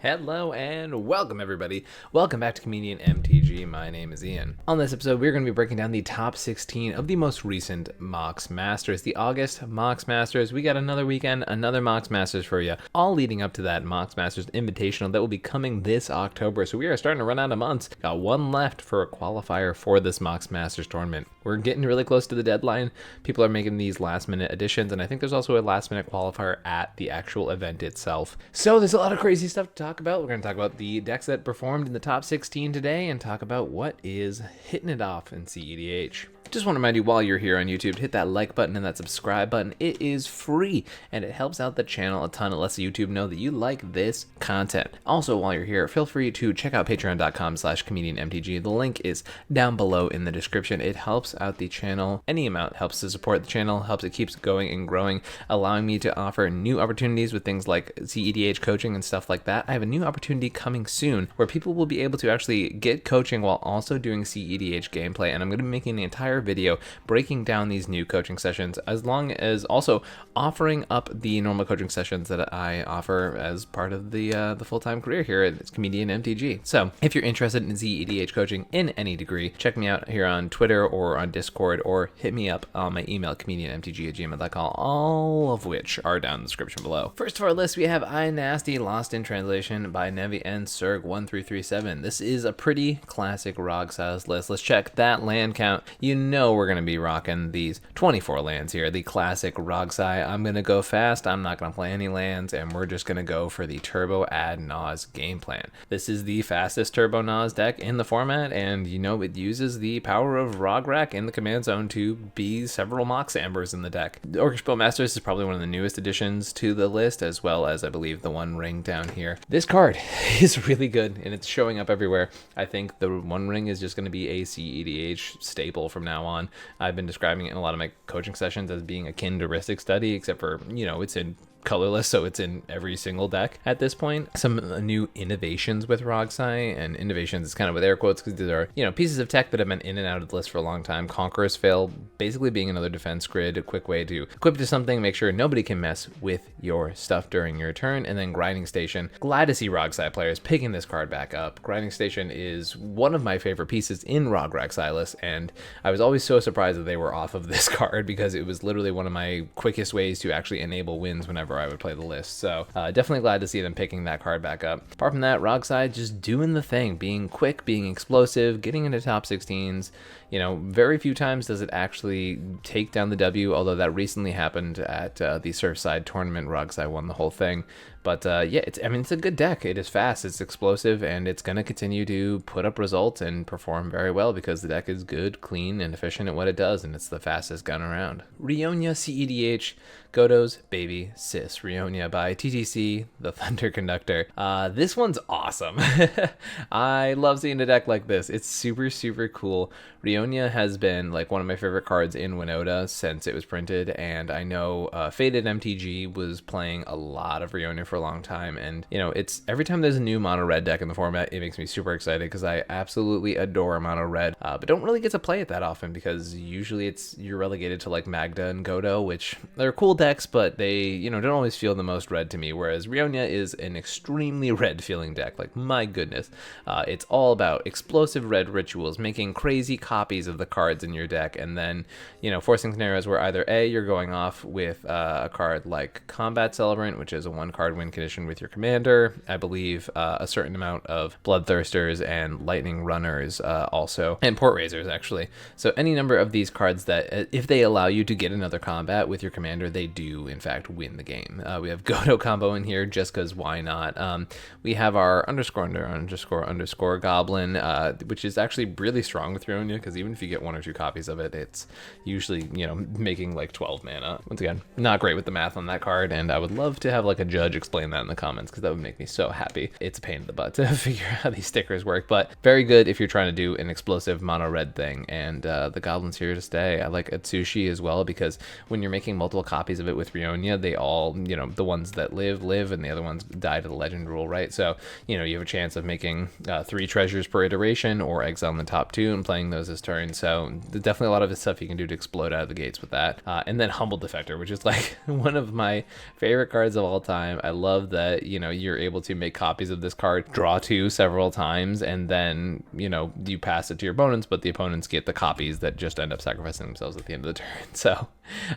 Hello and welcome everybody. Welcome back to Comedian MTG. My name is Ian. On this episode, we're going to be breaking down the top 16 of the most recent Mox Masters, the August Mox Masters. We got another weekend, another Mox Masters for you, all leading up to that Mox Masters Invitational that will be coming this October. So we are starting to run out of months. Got one left for a qualifier for this Mox Masters tournament. We're getting really close to the deadline. People are making these last minute additions, and I think there's also a last minute qualifier at the actual event itself. So there's a lot of crazy stuff to talk about. We're going to talk about the decks that performed in the top 16 today and talk about what is hitting it off in cEDH. Just want to remind you while you're here on YouTube to hit that like button and that subscribe button. It is free and it helps out the channel a ton. It lets YouTube know that you like this content. Also, while you're here, feel free to check out patreon.com/comedianmtg. The link is down below in the description. It helps out the channel. Any amount helps to support the channel, helps it keeps going and growing, allowing me to offer new opportunities with things like cEDH coaching and stuff like that. I have a new opportunity coming soon where people will be able to actually get coaching while also doing cEDH gameplay, and I'm going to be making the entire video breaking down these new coaching sessions, as long as also offering up the normal coaching sessions that I offer as part of the full-time career here at Comedian MTG. So if you're interested in cEDH coaching in any degree, check me out here on Twitter or on Discord, or hit me up on my email, comedianmtg@gmail.com, all of which are down in the description below. First of our list, we have I Nasty Lost in Translation by Nevi and Serg1337. This is a pretty classic Rog Silas list. Let's check that land count. You know we're going to be rocking these 24 lands here, the classic Rog Si. I'm going to go fast. I'm not going to play any lands, and we're just going to go for the Turbo Add Naus game plan. This is the fastest Turbo Naus deck in the format, and you know it uses the power of Rog Rack in the command zone to be several Mox Ambers in the deck. The Orcish Masters is probably one of the newest additions to the list, as well as I believe the One Ring down here. This card is really good, and it's showing up everywhere. I think the One Ring is just going to be a cEDH staple from now on. I've been describing it in a lot of my coaching sessions as being akin to Ristic Study, except for, you know, it's in colorless, so it's in every single deck at this point. Some new innovations with Rog Si, and innovations is kind of with air quotes because these are, you know, pieces of tech that have been in and out of the list for a long time. Conqueror's Veil basically being another defense grid, a quick way to equip to something, make sure nobody can mess with your stuff during your turn. And then Grinding Station. Glad to see Rog Si players picking this card back up. Grinding Station is one of my favorite pieces in Rog Silas, and I was always so surprised that they were off of this card because it was literally one of my quickest ways to actually enable wins whenever I would play the list. So definitely glad to see them picking that card back up. Apart from that, Rog Si just doing the thing, being quick, being explosive, getting into top 16s. You know, very few times does it actually take down the W, although that recently happened at the Surfside tournament. Rog Si won the whole thing. But yeah, it's a good deck. It is fast, it's explosive, and it's going to continue to put up results and perform very well because the deck is good, clean, and efficient at what it does, and it's the fastest gun around. Rionia cEDH, Godot's Baby Sis. Rionia by TTC, the Thunder Conductor. This one's awesome. I love seeing a deck like this. It's super, super cool. Rionia has been like one of my favorite cards in Winota since it was printed, and I know Faded MTG was playing a lot of Rionia for a long time, and you know, it's every time there's a new mono red deck in the format, it makes me super excited because I absolutely adore mono red, but don't really get to play it that often because usually you're relegated to like Magda and Godo, which they're cool decks, but they, you know, don't always feel the most red to me, whereas Rionia is an extremely red feeling deck. Like, my goodness, it's all about explosive red rituals, making crazy copies of the cards in your deck, and then, you know, forcing scenarios where either A, you're going off with a card like Combat Celebrant, which is a 1-card win condition with your commander, I believe a certain amount of Bloodthirsters and Lightning Runners also, and Port Raisers actually. So any number of these cards that if they allow you to get another combat with your commander, they do in fact win the game. We have Godo combo in here just because why not. We have our ___ Goblin, which is actually really strong with Rionia because even if you get 1 or 2 copies of it, it's usually, you know, making like 12 mana. Once again, not great with the math on that card, and I would love to have like a judge explain that in the comments because that would make me so happy. It's a pain in the butt to figure out how these stickers work, but very good if you're trying to do an explosive mono red thing, and the Goblin's here to stay. I like Atsushi as well because when you're making multiple copies of it with Rionia, they all, you know, the ones that live and the other ones die to the legend rule, right? So, you know, you have a chance of making 3 treasures per iteration or exiling the top 2 and playing those as turns. So there's definitely a lot of the stuff you can do to explode out of the gates with that. And then Humble Defector, which is like one of my favorite cards of all time. I love that, you know, you're able to make copies of this card, draw 2 several times, and then, you know, you pass it to your opponents, but the opponents get the copies that just end up sacrificing themselves at the end of the turn. So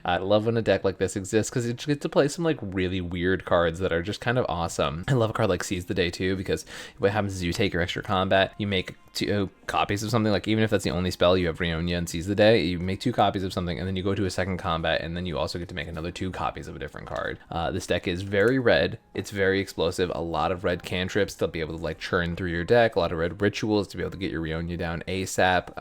I love when a deck like this exists because you get to play some like really weird cards that are just kind of awesome. I love a card like Seize the Day too, because what happens is you take your extra combat, you make 2 copies of something, like even if that's the only spell, you have Rionia and Seize the Day, you make 2 copies of something, and then you go to a second combat, and then you also get to make another 2 copies of a different card. This deck is very red, it's very explosive, a lot of red cantrips to be able to like churn through your deck, a lot of red rituals to be able to get your Rionia down ASAP.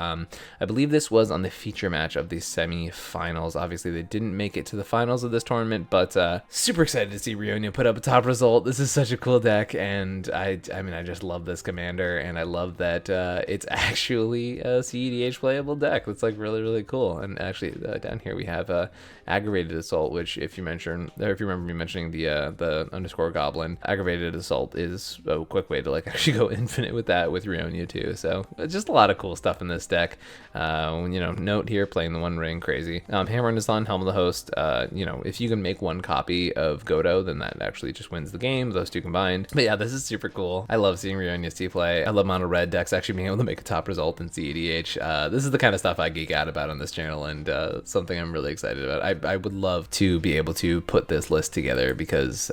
I believe this was on the feature match of the semi-finals. Obviously they didn't make it to the finals of this tournament, but super excited to see Rionia put up a top result. This is such a cool deck, and I mean I just love this commander, and I love that it's actually a cEDH playable deck. That's like really, really cool. And actually down here we have Aggravated Assault, which if you remember me mentioning the underscore goblin, Aggravated Assault is a quick way to like actually go infinite with that with Rionia too. So just a lot of cool stuff in this deck. You know, note here, playing the One Ring, crazy. Hammer and Aslan, Helm of the Host. You know, if you can make 1 copy of Godo, then that actually just wins the game, those 2 combined. But yeah, this is super cool. I love seeing Rionia C play. I love mono red decks actually being able to make a top result in cEDH. This is the kind of stuff I geek out about on this channel, and something I'm really excited about. I would love to be able to put this list together because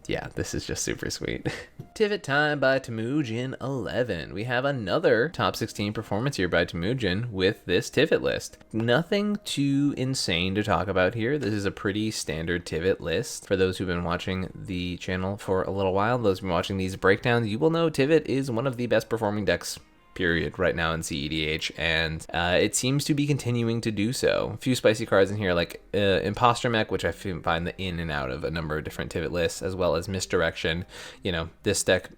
yeah, this is just super sweet. Tivit time by Temujin 11. We have another top 16 performance here by Temujin with this Tivit list. Nothing too insane to talk about here. This is a pretty standard Tivit list. For those who've been watching the channel for a little while, those who've been watching these breakdowns, you will know Tivit is one of the best performing decks period right now in cEDH, and it seems to be continuing to do so. A few spicy cards in here like Imposter Mech, which I find the in and out of a number of different Tivit lists, as well as Misdirection. You know, this deck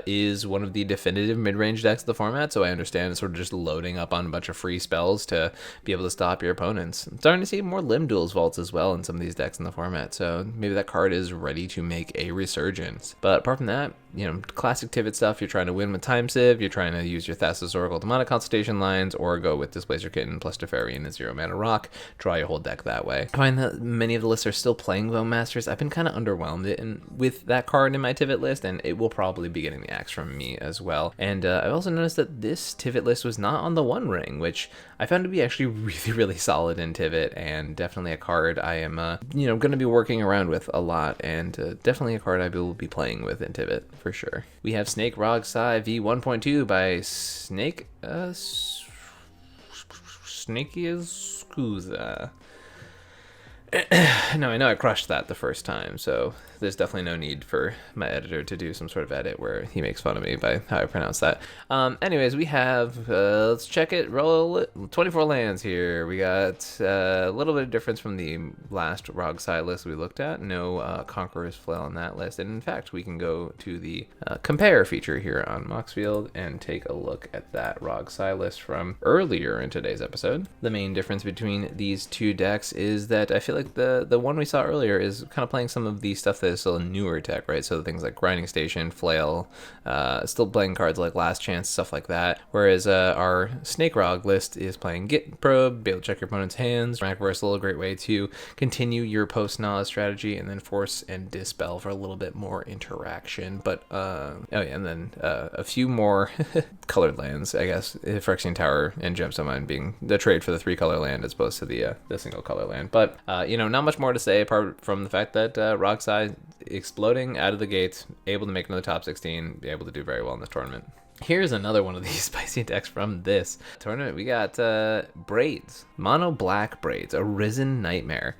is one of the definitive mid-range decks of the format, so I understand it's sort of just loading up on a bunch of free spells to be able to stop your opponents. I'm starting to see more Limb Duels vaults as well in some of these decks in the format, so maybe that card is ready to make a resurgence. But apart from that, you know, classic Tivit stuff, you're trying to win with Time Sieve, you're trying to use your Thassa's Oracle Demonic Consultation lines, or go with Displacer Kitten plus Teferi and a 0-mana rock, draw your whole deck that way. I find that many of the lists are still playing Bone Masters. I've been kind of underwhelmed with that card in my Tivit list, and it will probably be getting the axe from me as well. And I've also noticed that this Tivit list was not on the One Ring, which I found to be actually really, really solid in Tivit, and definitely a card I am, you know, going to be working around with a lot, and definitely a card I will be playing with in Tivit for sure. We have Snake Rog Silas V 1.2 by Snake Snaky Scusa. No, I know I crushed that the first time, so there's definitely no need for my editor to do some sort of edit where he makes fun of me by how I pronounce that. Anyways, we have, let's check it, roll it, 24 lands here. We got a little bit of difference from the last Rog Silas we looked at. No Conqueror's Flail on that list, and in fact, we can go to the compare feature here on Moxfield and take a look at that Rog Silas from earlier in today's episode. The main difference between these two decks is that I feel like the one we saw earlier is kind of playing some of the stuff that is still a newer tech, right? So things like Grinding Station, Flail, still playing cards like Last Chance, stuff like that. Whereas our Snake Rog list is playing Get Probe, be able to check your opponent's hands, Rack Reversal, a great way to continue your post-Naus strategy, and then Force and Dispel for a little bit more interaction. But, oh yeah, and then a few more colored lands, I guess, Phyrexian Tower and Gemstone Mine being the trade for the 3-color land as opposed to the single color land. But, you know, not much more to say apart from the fact that Rog Silas exploding out of the gates, able to make another top 16, be able to do very well in this tournament. Here's another one of these spicy decks from this tournament. We got Braids, Mono Black Braids, a Risen Nightmare.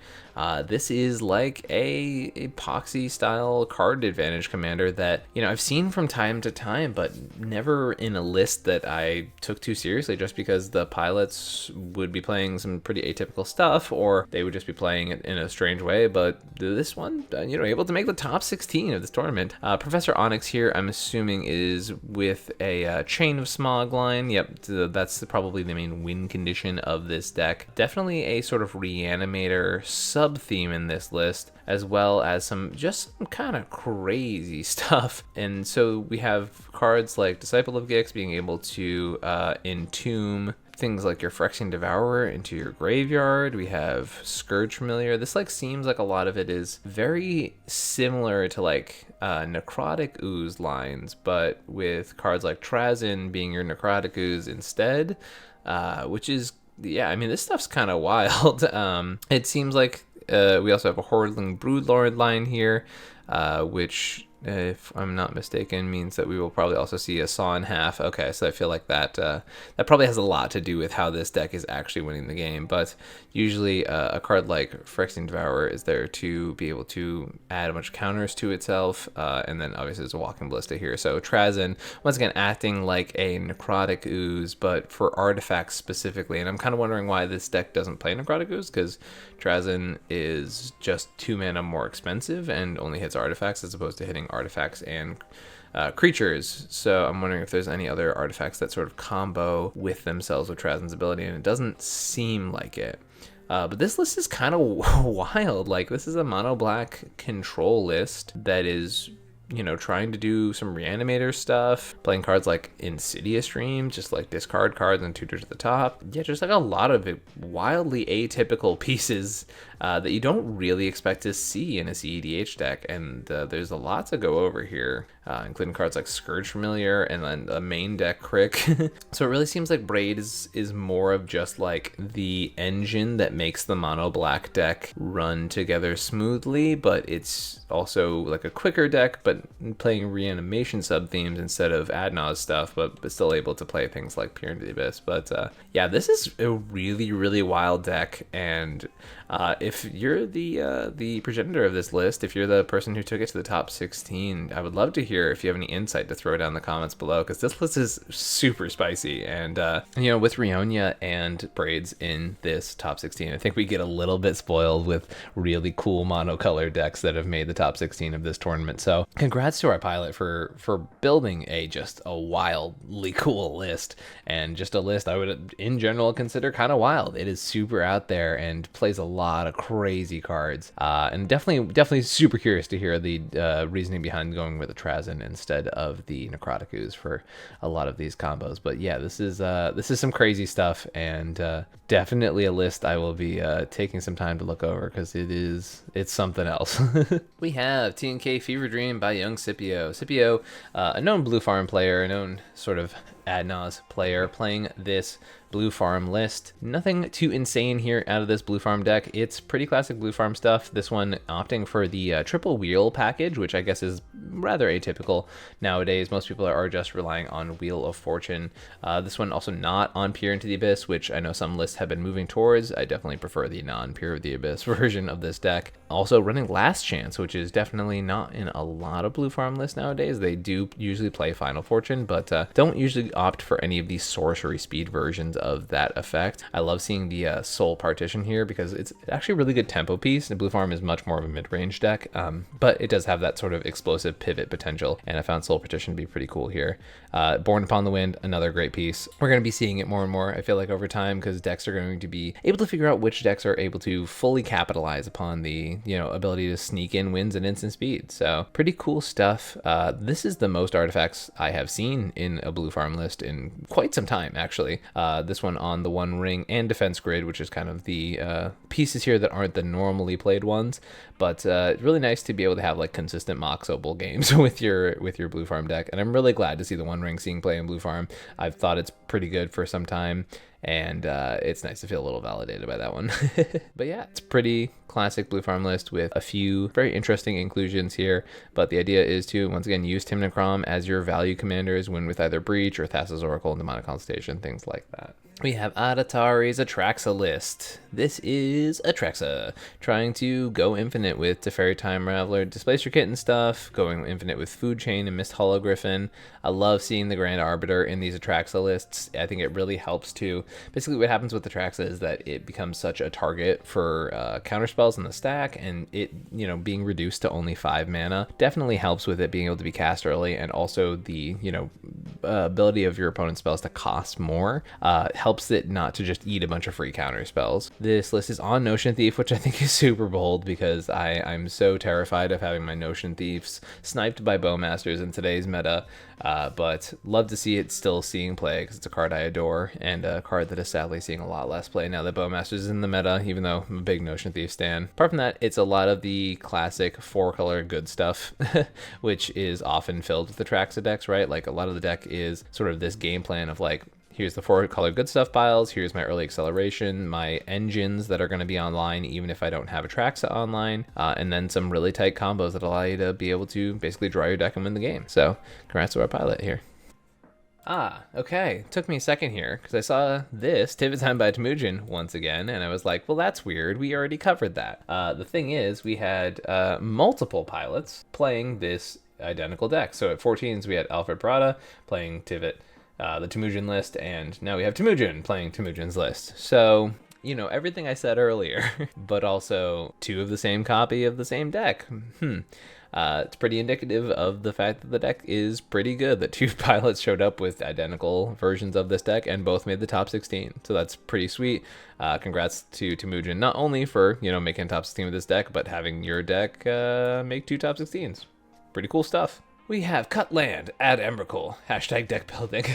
This is like a epoxy style card advantage commander that, you know, I've seen from time to time, but never in a list that I took too seriously, just because the pilots would be playing some pretty atypical stuff, or they would just be playing it in a strange way. But this one, you know, able to make the top 16 of this tournament. Professor Onyx here, I'm assuming, is with a Chain of Smog line. Yep, that's probably the main win condition of this deck. Definitely a sort of reanimator sub-theme in this list, as well as some kind of crazy stuff. And so we have cards like Disciple of Gix being able to entomb things like your Phyrexian Devourer into your graveyard. We have Scourge Familiar. This like seems like a lot of it is very similar to like Necrotic Ooze lines, but with cards like Trazyn being your Necrotic Ooze instead, which is, yeah, I mean, this stuff's kind of wild. It seems like we also have a Hordeling Broodlord line here, which, if I'm not mistaken, means that we will probably also see a Saw in Half. Okay, so I feel like that that probably has a lot to do with how this deck is actually winning the game. But usually a card like Phyrexian Devourer is there to be able to add a bunch of counters to itself, and then obviously there's a Walking Ballista here. So Trazyn, once again, acting like a Necrotic Ooze, but for artifacts specifically. And I'm kind of wondering why this deck doesn't play Necrotic Ooze, because Trazyn is just 2 mana more expensive and only hits artifacts as opposed to hitting artifacts and creatures. So I'm wondering if there's any other artifacts that sort of combo with themselves with Trazyn's ability, and it doesn't seem like it. But this list is kind of wild. Like, this is a mono black control list that is, you know, trying to do some Reanimator stuff, playing cards like Insidious Dream, just like discard cards and tutors at the top. Yeah, just like a lot of wildly atypical pieces that you don't really expect to see in a cEDH deck, and there's a lot to go over here, including cards like Scourge Familiar and then a main deck Crick. So it really seems like Braids is more of just like the engine that makes the mono black deck run together smoothly, but it's also like a quicker deck, but playing Reanimation sub-themes instead of Ad Naus stuff, but still able to play things like Peer into the Abyss. But yeah, this is a really, really wild deck, and if you're the progenitor of this list, if you're the person who took it to the top 16, I would love to hear if you have any insight to throw down in the comments below, because this list is super spicy. And you know, with Rionia and Braids in this top 16, I think we get a little bit spoiled with really cool monocolor decks that have made the top 16 of this tournament. So congrats to our pilot for building just a wildly cool list, and just a list I would in general consider kind of wild. It is super out there and plays a lot of crazy cards, and definitely super curious to hear the reasoning behind going with the Trazyn instead of the Necrotic Ooze for a lot of these combos. But yeah, this is some crazy stuff, and definitely a list I will be taking some time to look over, because it's something else. We have TNK Fever Dream by Young Scipio. Scipio, a known blue farm player, a known sort of Ad Naus player, playing this blue farm list. Nothing too insane here out of this blue farm deck. It's pretty classic blue farm stuff. This one opting for the triple wheel package, which I guess is rather atypical nowadays. Most people are just relying on Wheel of Fortune. This one also not on Peer into the Abyss, which I know some lists have been moving towards. I definitely prefer the non-Peer of the Abyss version of this deck. Also running Last Chance, which is definitely not in a lot of blue farm lists nowadays. They do usually play Final Fortune, but don't usually opt for any of the sorcery speed versions of that effect. I love seeing the Soul Partition here, because it's actually a really good tempo piece, and blue farm is much more of a mid-range deck, but it does have that sort of explosive pivot potential, and I found Soul Partition to be pretty cool here. Born Upon the Wind, another great piece. We're going to be seeing it more and more, I feel like, over time, because decks are going to be able to figure out which decks are able to fully capitalize upon the, you know, ability to sneak in wins at instant speed. So pretty cool stuff. This is the most artifacts I have seen in a blue farm list in quite some time, actually. This one on the One Ring and Defense Grid, which is kind of the pieces here that aren't the normally played ones, but really nice to be able to have like consistent Mox Opal games with your blue farm deck. And I'm really glad to see the One Ring seeing play in blue farm. I've thought it's pretty good for some time, and it's nice to feel a little validated by that one. But yeah, it's pretty classic blue farm list with a few very interesting inclusions here, but the idea is to once again use Tymna as your value commanders, win with either Breach or Thassa's Oracle and Demonic Consultation, things like that. We have Adatari's Atraxa list. This is Atraxa, trying to go infinite with Teferi Time Raveler, Displace Your Kitten stuff, going infinite with Food Chain and Mist Hologriffin. I love seeing the Grand Arbiter in these Atraxa lists. I think it really helps to, basically what happens with Atraxa is that it becomes such a target for counterspells in the stack, and it, you know, being reduced to only 5 mana definitely helps with it being able to be cast early, and also the, you know, ability of your opponent's spells to cost more helps it not to just eat a bunch of free counter spells. This list is on Notion Thief, which I think is super bold because I'm so terrified of having my Notion Thieves sniped by Bowmasters in today's meta, but love to see it still seeing play because it's a card I adore and a card that is sadly seeing a lot less play now that Bowmasters is in the meta, even though I'm a big Notion Thief stan. Apart from that, it's a lot of the classic 4-color good stuff, which is often filled with the Atraxa decks, right? Like a lot of the deck is sort of this game plan of like, here's the 4-color good stuff piles, here's my early acceleration, my engines that are going to be online even if I don't have Atraxa online, and then some really tight combos that allow you to be able to basically draw your deck and win the game. So congrats to our pilot here. Okay. Took me a second here because I saw this Tivit Time by Temujin once again, and I was like, well, that's weird. We already covered that. The thing is, we had multiple pilots playing this identical deck. So at 14s, we had Alfred Prada playing Tivit, the Temujin list, and now we have Temujin playing Temujin's list. So, you know, everything I said earlier, but also 2 of the same copy of the same deck. It's pretty indicative of the fact that the deck is pretty good, that 2 pilots showed up with identical versions of this deck and both made the top 16. So that's pretty sweet. Congrats to Temujin, not only for, you know, making top 16 with this deck, but having your deck make 2 top 16s. Pretty cool stuff. We have Cut Land, Add Emrakul, hashtag deck building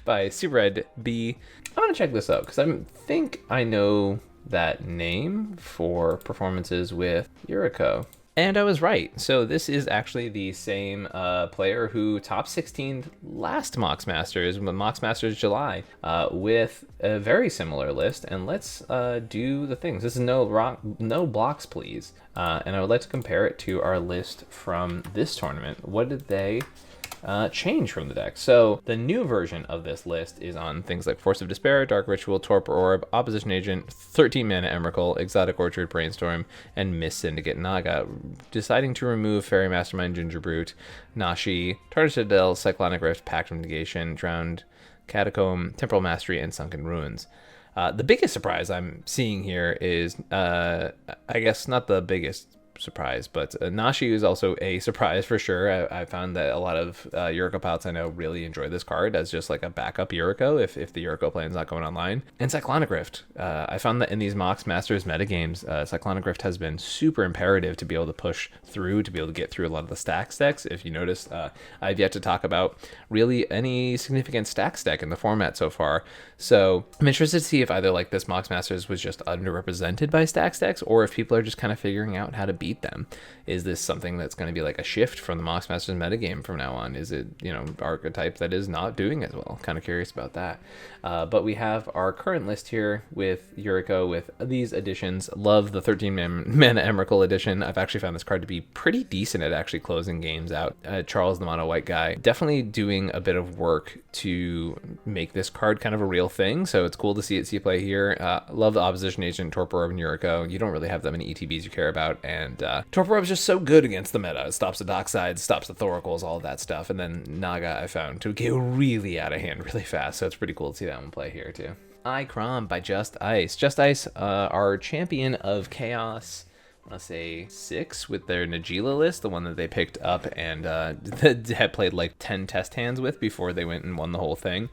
by Super Red B. I'm gonna check this out because I think I know that name for performances with Yuriko. And I was right. So this is actually the same player who top 16'd last Mox Masters, Mox Masters July, with a very similar list. And let's do the things. This is no blocks, please. And I would like to compare it to our list from this tournament. What did they change from the deck? So the new version of this list is on things like Force of Despair, Dark Ritual, Torpor Orb, Opposition Agent, 13 mana Emrakul, Exotic Orchard, Brainstorm, and Mist Syndicate Naga, deciding to remove Fairy Mastermind, Ginger Brute, Nashi, Tartar Citadel, Cyclonic Rift, Pact of Negation, Drowned Catacomb, Temporal Mastery, and Sunken Ruins. The biggest surprise I'm seeing here is, I guess not the biggest surprise, but Nashi is also a surprise for sure. I found that a lot of Yuriko pilots I know really enjoy this card as just like a backup Yuriko if the Yuriko plan's not going online. And Cyclonic Rift. I found that in these Mox Masters metagames, Cyclonic Rift has been super imperative to be able to push through, to be able to get through a lot of the stack decks. If you noticed, I've yet to talk about really any significant stack deck in the format so far. So I'm interested to see if either like this Mox Masters was just underrepresented by stack decks, or if people are just kind of figuring out how to beat them. Is this something that's going to be like a shift from the Mox Masters metagame from now on? Is it, you know, archetype that is not doing as well? Kind of curious about that. But we have our current list here with Yuriko with these additions. Love the 13 mana Emrakul edition. I've actually found this card to be pretty decent at actually closing games out. Charles, the mono white guy, definitely doing a bit of work to make this card kind of a real thing. So it's cool to see it see play here. Love the Opposition Agent, Torpor Orb, and Yuriko. You don't really have that many ETBs you care about, and Torpor Orb is just so good against the meta. It stops the Docksides, stops the Thoracles, all of that stuff. And then Naga I found to get really out of hand really fast, so it's pretty cool to see that one play here too. Ikra by Just Ice. Just Ice, our champion of Chaos, I want to say 6 with their Najila list, the one that they picked up and had played like 10 test hands with before they went and won the whole thing.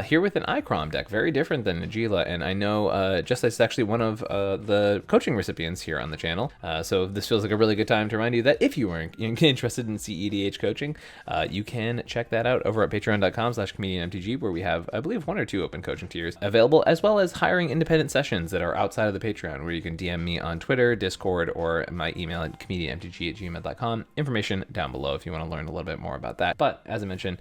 Here with an Ikra deck, very different than Najila, and I know Just Ice is actually one of the coaching recipients here on the channel, so this feels like a really good time to remind you that if you were interested in cEDH coaching, you can check that out over at patreon.com/comedianmtg, where we have, I believe, 1 or 2 open coaching tiers available, as well as hiring independent sessions that are outside of the Patreon, where you can DM me on Twitter, Discord, or my email at comedianmtg@gmail.com. Information down below if you want to learn a little bit more about that. But as I mentioned,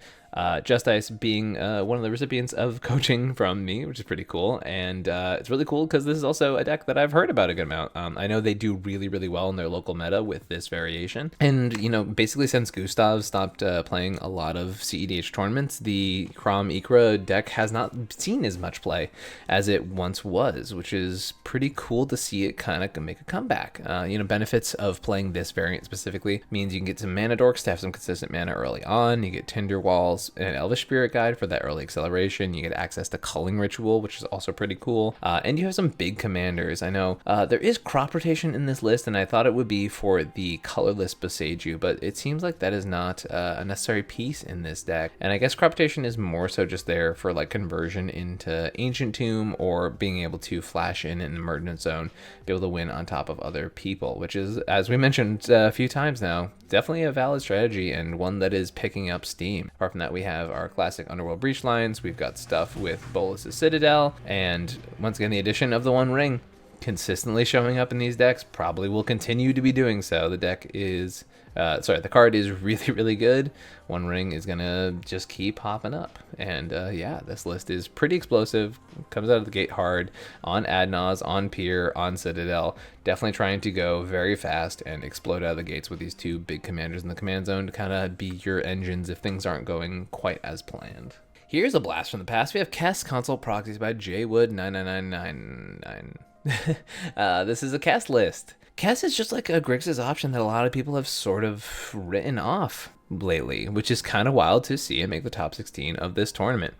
Just Ice being one of the recipients of coaching from me, which is pretty cool. And it's really cool because this is also a deck that I've heard about a good amount. I know they do really, really well in their local meta with this variation. And, you know, basically since Gustav stopped playing a lot of cEDH tournaments, the Ikra deck has not seen as much play as it once was, which is pretty cool to see it kind of make a comeback. You know, benefits of playing this variant specifically means you can get some mana dorks to have some consistent mana early on. You get Tinder Walls, an Elvish Spirit Guide for that early acceleration. You get access to Culling Ritual, which is also pretty cool. And you have some big commanders. I know there is crop rotation in this list, and I thought it would be for the colorless Boseiju, but it seems like that is not a necessary piece in this deck. And I guess crop rotation is more so just there for like conversion into Ancient Tomb or being able to flash in an Emergent Zone, be able to win on top of other people, which is, as we mentioned a few times now, definitely a valid strategy and one that is picking up steam. Apart from that, we have our classic Underworld Breach lines. We've got stuff with Bolas's Citadel, and once again, the addition of the One Ring consistently showing up in these decks, probably will continue to be doing so. The deck is, the card is really, really good. One Ring is gonna just keep popping up. And yeah, this list is pretty explosive, comes out of the gate hard on Adnaz, on Pier, on Citadel. Definitely trying to go very fast and explode out of the gates with these two big commanders in the command zone to kind of be your engines if things aren't going quite as planned. Here's a blast from the past. We have Kess Console Proxies by JWood99999. This is a Kess list. Kess is just like a Grixis option that a lot of people have sort of written off lately, which is kind of wild to see it make the top 16 of this tournament.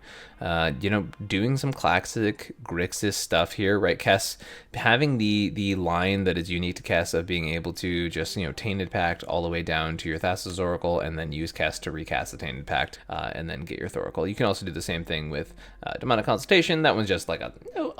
Doing some classic Grixis stuff here, right? Kess having the line that is unique to Kess of being able to just, Tainted Pact all the way down to your Thassa's Oracle and then use Kess to recast the Tainted Pact and then get your Thoracle. You can also do the same thing with Demonic Consultation. That one's just like a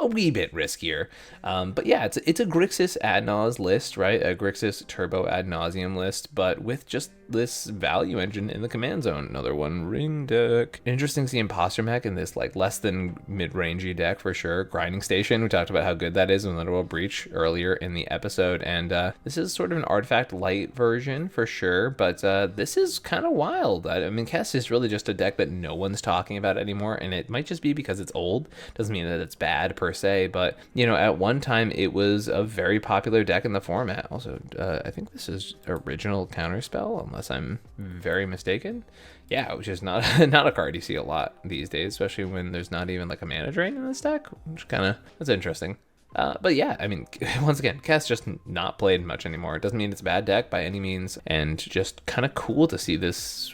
wee bit riskier. But yeah, it's a Grixis ad nauseam list, right? A Grixis Turbo ad nauseam list, but with just this value engine in the command zone. Another One Ring deck. Interesting to see Imposter Mech in this like less than mid-rangey deck for sure. Grinding Station, we talked about how good that is in Underworld Breach earlier in the episode, and this is sort of an artifact light version for sure, but this is kind of wild. I mean, Kess is really just a deck that no one's talking about anymore, and it might just be because it's old. Doesn't mean that it's bad per se, but at one time it was a very popular deck in the format. Also, I think this is original Counterspell, unless I'm very mistaken. Yeah, which is not a card you see a lot these days, especially when there's not even like a mana drain in this deck, which that's interesting. But yeah, I mean, once again, Kess just not played much anymore. It doesn't mean it's a bad deck by any means, and just kind of cool to see this,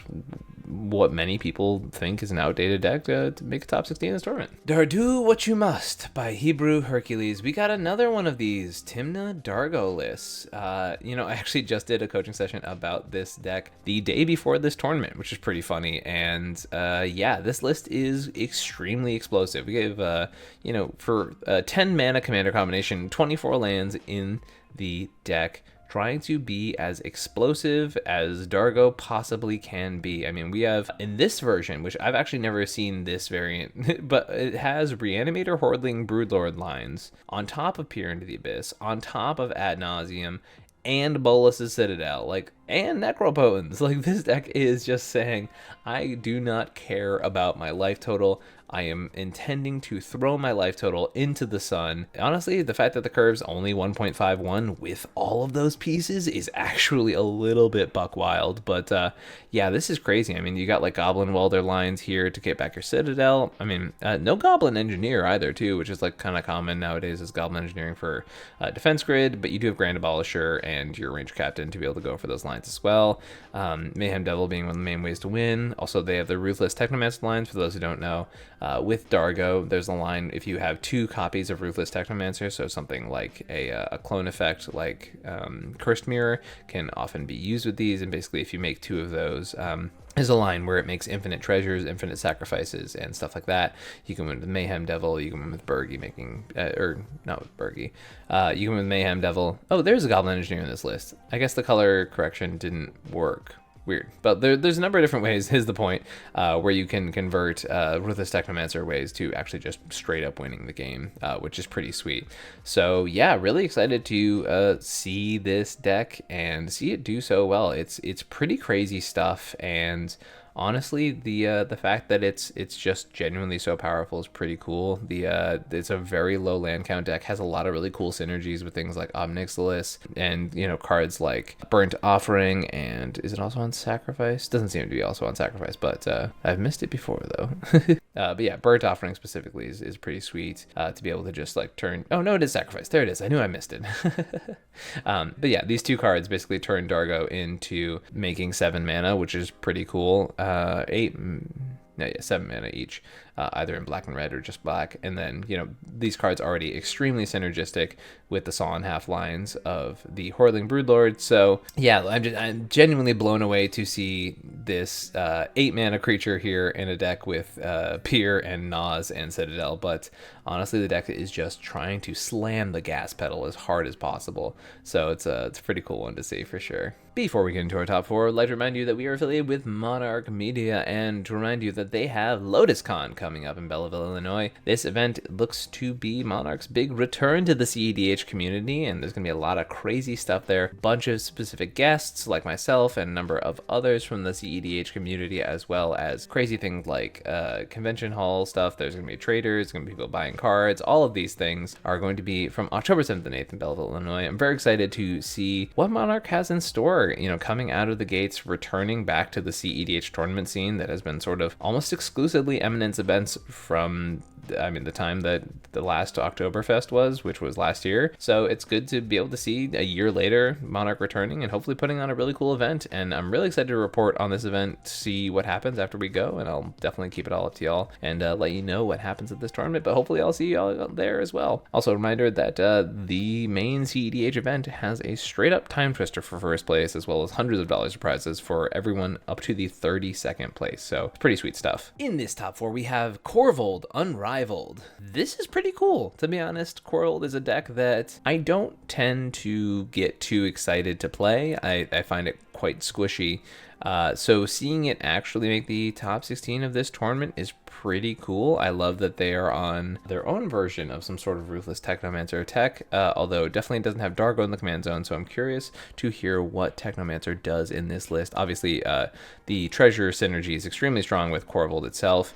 what many people think is an outdated deck to make a top 16 in this tournament. Do What You Must by Hebrew Hercules. We got another one of these Tymna Dargo lists. I actually just did a coaching session about this deck the day before this tournament, which is pretty funny. And yeah, this list is extremely explosive. We gave, for a 10 mana commander combination, 24 lands in the deck, trying to be as explosive as Dargo possibly can be. I mean, we have in this version, which I've actually never seen this variant, but it has Reanimator, Hordling, Broodlord lines on top of Peer into the Abyss, on top of Ad Nauseam, and Bolas's Citadel, and Necropotence. This deck is just saying, I do not care about my life total. I am intending to throw my life total into the sun. Honestly, the fact that the curve's only 1.51 with all of those pieces is actually a little bit buck wild. But yeah, this is crazy. I mean, you got Goblin Welder lines here to get back your Citadel. I mean, no Goblin Engineer either too, which is kind of common nowadays as Goblin Engineering for defense grid. But you do have Grand Abolisher and your Ranger Captain to be able to go for those lines as well. Mayhem Devil being one of the main ways to win. Also, they have the Ruthless Technomancer lines, for those who don't know. With Dargo, there's a line if you have 2 copies of Ruthless Technomancer, so something like a clone effect like Cursed Mirror can often be used with these, and basically if you make 2 of those, there's a line where it makes infinite treasures, infinite sacrifices, and stuff like that. You can win with Mayhem Devil, you can win with Bergie making, or not with Bergie, you can win with Mayhem Devil. Oh, there's a Goblin Engineer in this list. I guess the color correction didn't work. Weird, but there's a number of different ways, is the point, where you can convert Ruthless Technomancer ways to actually just straight up winning the game, which is pretty sweet. So yeah, really excited to see this deck and see it do so well. It's pretty crazy stuff, and honestly, the fact that it's just genuinely so powerful is pretty cool. It's a very low land count deck, has a lot of really cool synergies with things like Omnixilis and cards like Burnt Offering, and is it also on Sacrifice? Doesn't seem to be also on Sacrifice, but I've missed it before though. But yeah, Burnt Offering specifically is pretty sweet to be able to just turn. Oh no, it is Sacrifice. There it is. I knew I missed it. But yeah, these 2 cards basically turn Dargo into making 7 mana, which is pretty cool. 8. no, yeah, 7 mana each, either in black and red or just black. And then, you know, these cards already extremely synergistic with the Saw and Half lines of the Horling Broodlord. So yeah, I'm genuinely blown away to see this 8 mana creature here in a deck with Pier and Naus and Citadel. But honestly, the deck is just trying to slam the gas pedal as hard as possible. So it's a pretty cool one to see for sure. Before we get into our top 4, I'd like to remind you that we are affiliated with Monarch Media, and to remind you that they have LotusCon coming up in Belleville, Illinois. This event looks to be Monarch's big return to the cEDH community, and there's going to be a lot of crazy stuff there. A bunch of specific guests like myself and a number of others from the cEDH community, as well as crazy things like convention hall stuff. There's going to be traders, going to be people buying cards. All of these things are going to be from October 7th and 8th in Belleville, Illinois. I'm very excited to see what Monarch has in store. You know, coming out of the gates, returning back to the cEDH tournament scene that has been sort of almost exclusively Eminence events from, I mean, the time that the last Oktoberfest was, which was last year. So it's good to be able to see a year later Monarch returning and hopefully putting on a really cool event. And I'm really excited to report on this event, see what happens after we go, and I'll definitely keep it all up to y'all and let you know what happens at this tournament. But hopefully I'll see y'all there as well. Also a reminder that the main cEDH event has a straight up time twister for first place, as well as hundreds of dollars of prizes for everyone up to the 32nd place. So pretty sweet stuff. In this top 4, we have Corvold Unrivaled. This is pretty cool, to be honest. Corvold is a deck that I don't tend to get too excited to play. I find it quite squishy. So seeing it actually make the top 16 of this tournament is pretty cool. I love that they are on their own version of some sort of Ruthless Technomancer tech, although it definitely doesn't have Dargo in the command zone, so I'm curious to hear what Technomancer does in this list. Obviously, the treasure synergy is extremely strong with Corvold itself.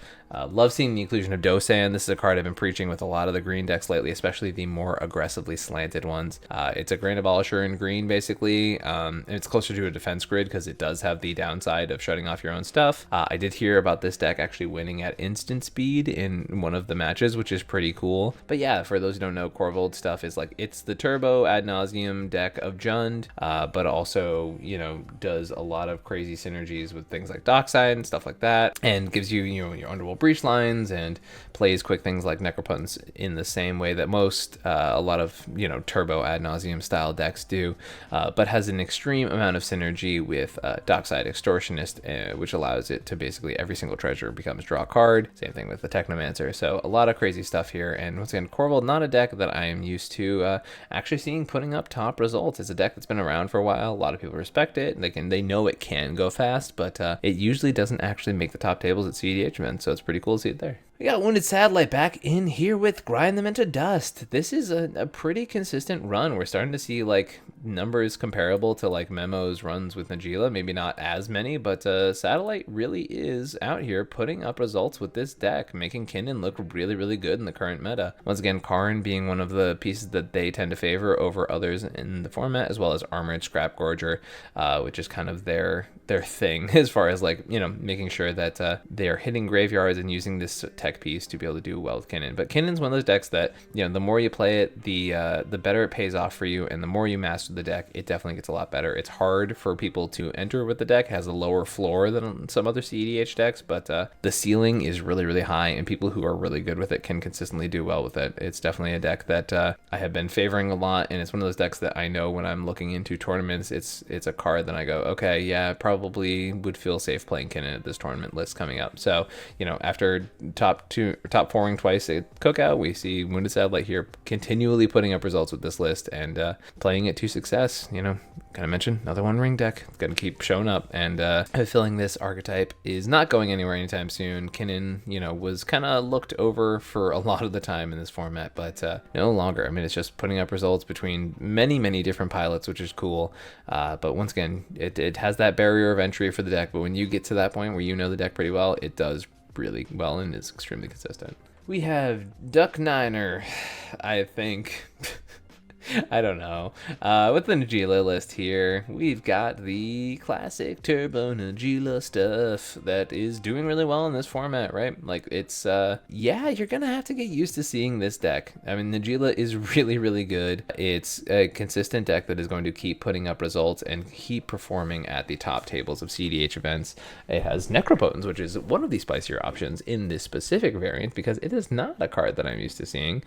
Love seeing the inclusion of Dosan. This is a card I've been preaching with a lot of the green decks lately, especially the more aggressively slanted ones. It's a Grand Abolisher in green, basically. And it's closer to a defense grid because it does have the downside of shutting off your own stuff. I did hear about this deck actually winning at instant speed in one of the matches, which is pretty cool. But yeah, for those who don't know, Corvold stuff is like, it's the turbo ad nauseum deck of Jund, but also, you know, does a lot of crazy synergies with things like Dockside and stuff like that, and gives you, you know, your Underworld Breach lines and plays quick things like Necropotence in the same way that most, a lot of, you know, turbo ad nauseum style decks do, but has an extreme amount of synergy with Dockside Extortionist, which allows it to basically every single treasure becomes draw a card. Same thing with the Technomancer. So a lot of crazy stuff here. And once again, Corvold, not a deck that I am used to actually seeing putting up top results. It's a deck that's been around for a while. A lot of people respect it. They know it can go fast, but it usually doesn't actually make the top tables at cEDH events. So it's pretty cool to see it there. We got Wounded Satellite back in here with Grind Them Into Dust. This is a pretty consistent run. We're starting to see like numbers comparable to like Memo's runs with Najila. Maybe not as many, but Satellite really is out here putting up results with this deck, making Kinnan look really, really good in the current meta. Once again, Karn being one of the pieces that they tend to favor over others in the format, as well as Armored Scrap Gorger, which is kind of their thing as far as like, you know, making sure that they're hitting graveyards and using this tech piece to be able to do well with Kinnan. But Kinnan's one of those decks that, you know, the more you play it, the better it pays off for you, and the more you master the deck, it definitely gets a lot better. It's hard for people to enter with the deck. It has a lower floor than some other cEDH decks, but the ceiling is really, really high, and people who are really good with it can consistently do well with it. It's definitely a deck that I have been favoring a lot, and it's one of those decks that I know when I'm looking into tournaments, it's a card that I go, okay, yeah, probably would feel safe playing Kinnan at this tournament list coming up. So, you know, after top 4ing twice at Cookout, we see Wounded Satellite here continually putting up results with this list and playing it to success. You know, kind of mentioned another One Ring deck. It's going to keep showing up, and I have a feeling this archetype is not going anywhere anytime soon. Kinnan, you know, was kind of looked over for a lot of the time in this format, but no longer. I mean, it's just putting up results between many, many different pilots, which is cool. But once again, it has that barrier of entry for the deck, but when you get to that point where you know the deck pretty well, it does really well and is extremely consistent. We have Duck Niner, I think. I don't know. With the Najila list here, we've got the classic Turbo Najila stuff that is doing really well in this format, right? Like, it's, yeah, you're gonna have to get used to seeing this deck. I mean, Najila is really, really good. It's a consistent deck that is going to keep putting up results and keep performing at the top tables of cEDH events. It has Necropotence, which is one of the spicier options in this specific variant because it is not a card that I'm used to seeing.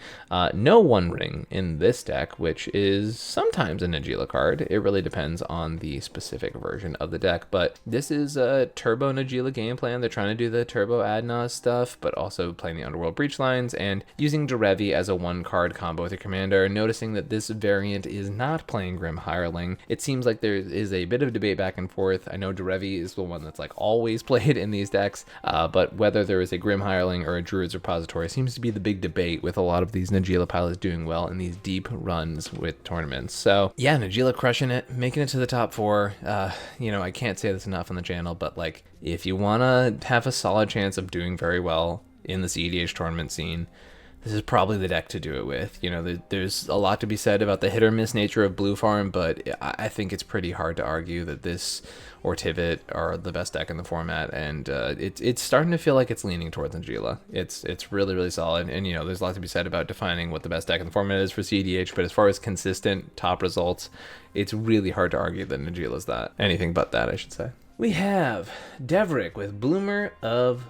No One Ring in this deck, which is sometimes a Najila card. It really depends on the specific version of the deck, but this is a Turbo Najila game plan. They're trying to do the Turbo Adna's stuff, but also playing the Underworld Breach lines and using Derevi as a one-card combo with your commander. Noticing that this variant is not playing Grim Hireling. It seems like there is a bit of debate back and forth. I know Derevi is the one that's like always played in these decks, but whether there is a Grim Hireling or a Druid's Repository seems to be the big debate with a lot of these Najila pilots doing well in these deep runs with tournaments. So yeah, Najila crushing it, making it to the top 4. You know, I can't say this enough on the channel, but like, if you want to have a solid chance of doing very well in the cEDH tournament scene, this is probably the deck to do it with. You know, there's a lot to be said about the hit or miss nature of Blue Farm, but I think it's pretty hard to argue that this or Tivit are the best deck in the format, and it's starting to feel like it's leaning towards Najila. It's really, really solid, and you know, there's a lot to be said about defining what the best deck in the format is for cEDH, but as far as consistent top results, it's really hard to argue that Najila's that. Anything but that, I should say. We have Devrick with Bloomer of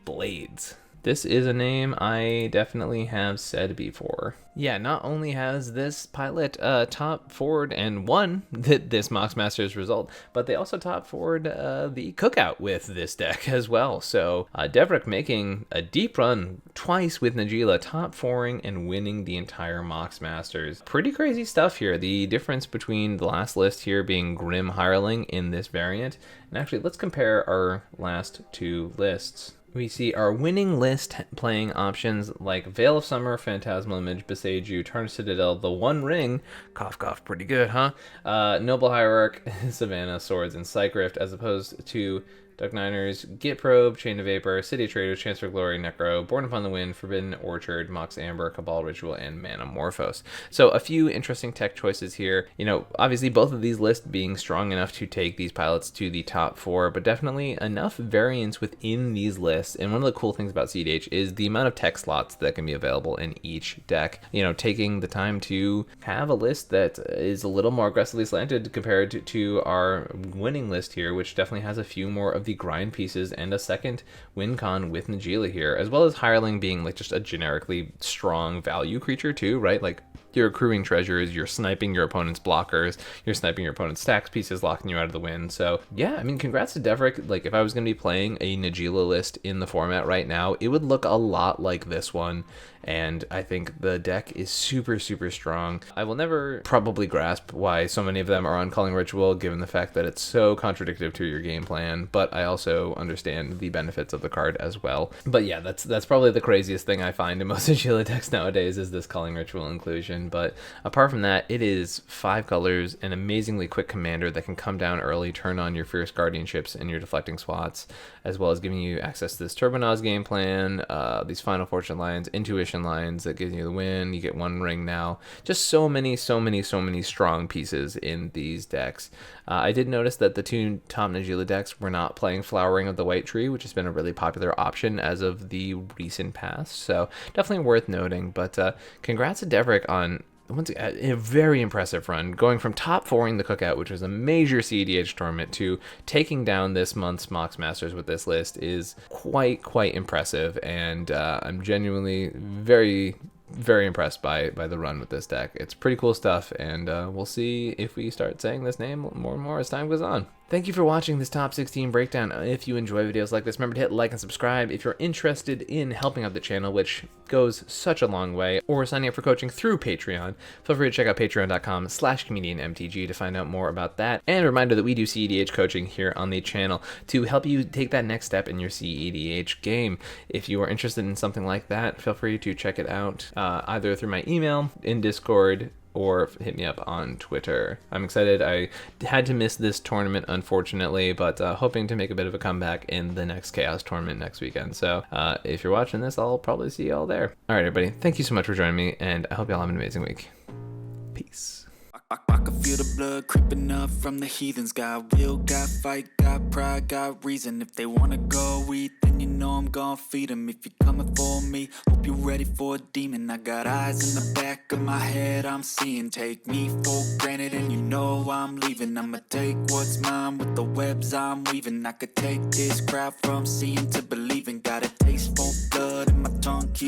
Blades. This is a name I definitely have said before. Yeah, not only has this pilot top forward and won this Mox Masters result, but they also top forward the cookout with this deck as well. So Devrick making a deep run twice with Najila, top fouring and winning the entire Mox Masters. Pretty crazy stuff here. The difference between the last list here being Grim Hireling in this variant. And actually, let's compare our last 2 lists. We see our winning list playing options like Veil of Summer, Phantasmal Image, Beseiju, Tarnished Citadel, The One Ring, cough cough, pretty good, huh? Noble Hierarch, Savannah, Swords, and Psychrift, as opposed to Duck Niners, Git Probe, Chain of Vapor, City of Traders, Chance for Glory, Necro, Born Upon the Wind, Forbidden Orchard, Mox Amber, Cabal Ritual, and Manamorphose. So a few interesting tech choices here. You know, obviously both of these lists being strong enough to take these pilots to the top 4, but definitely enough variance within these lists. And one of the cool things about cEDH is the amount of tech slots that can be available in each deck. You know, taking the time to have a list that is a little more aggressively slanted compared to our winning list here, which definitely has a few more of the grind pieces and a second win con with Najila here, as well as Hireling being like just a generically strong value creature too, right? Like, you're accruing treasures, you're sniping your opponent's blockers, you're sniping your opponent's stacks pieces, locking you out of the win. So yeah, I mean, congrats to Devrick. Like, if I was going to be playing a Najila list in the format right now, it would look a lot like this one. And I think the deck is super, super strong. I will never probably grasp why so many of them are on Calling Ritual, given the fact that it's so contradictory to your game plan, but I also understand the benefits of the card as well. But yeah, that's probably the craziest thing I find in most Najila decks nowadays is this Calling Ritual inclusion. But apart from that, it is 5 colors, an amazingly quick commander that can come down early, turn on your Fierce Guardianships and your deflecting swats, as well as giving you access to this Turbo Naus game plan, these Final Fortune lines, Intuition lines that gives you the win. You get 1 ring now. Just so many strong pieces in these decks. I did notice that the 2 top Najila decks were not playing Flowering of the White Tree, which has been a really popular option as of the recent past. So definitely worth noting. But congrats to Devrick on once again, a very impressive run, going from top 4ing the cookout, which was a major cEDH tournament, to taking down this month's Mox Masters with this list is quite impressive, and I'm genuinely very impressed by the run with this deck. It's pretty cool stuff, and we'll see if we start saying this name more and more as time goes on. Thank you for watching this top 16 breakdown. If you enjoy videos like this, remember to hit like and subscribe. If you're interested in helping out the channel, which goes such a long way, or signing up for coaching through Patreon, feel free to check out patreon.com/comedianmtg to find out more about that. And a reminder that we do cEDH coaching here on the channel to help you take that next step in your cEDH game. If you are interested in something like that, feel free to check it out either through my email, in Discord, or hit me up on Twitter. I'm excited. I had to miss this tournament, unfortunately, but hoping to make a bit of a comeback in the next Chaos tournament next weekend. So if you're watching this, I'll probably see you all there. All right, everybody. Thank you so much for joining me, and I hope you all have an amazing week. Peace. Peace. I can feel the blood creeping up from the heathens. Got will, got fight, got pride, got reason. If they wanna go eat, then you know I'm gon' feed them. If you're coming for me, hope you're ready for a demon. I got eyes in the back of my head, I'm seeing. Take me for granted and you know I'm leaving. I'ma take what's mine with the webs I'm weaving. I could take this crowd from seeing to believing. Got a taste for blood and my tongue keeps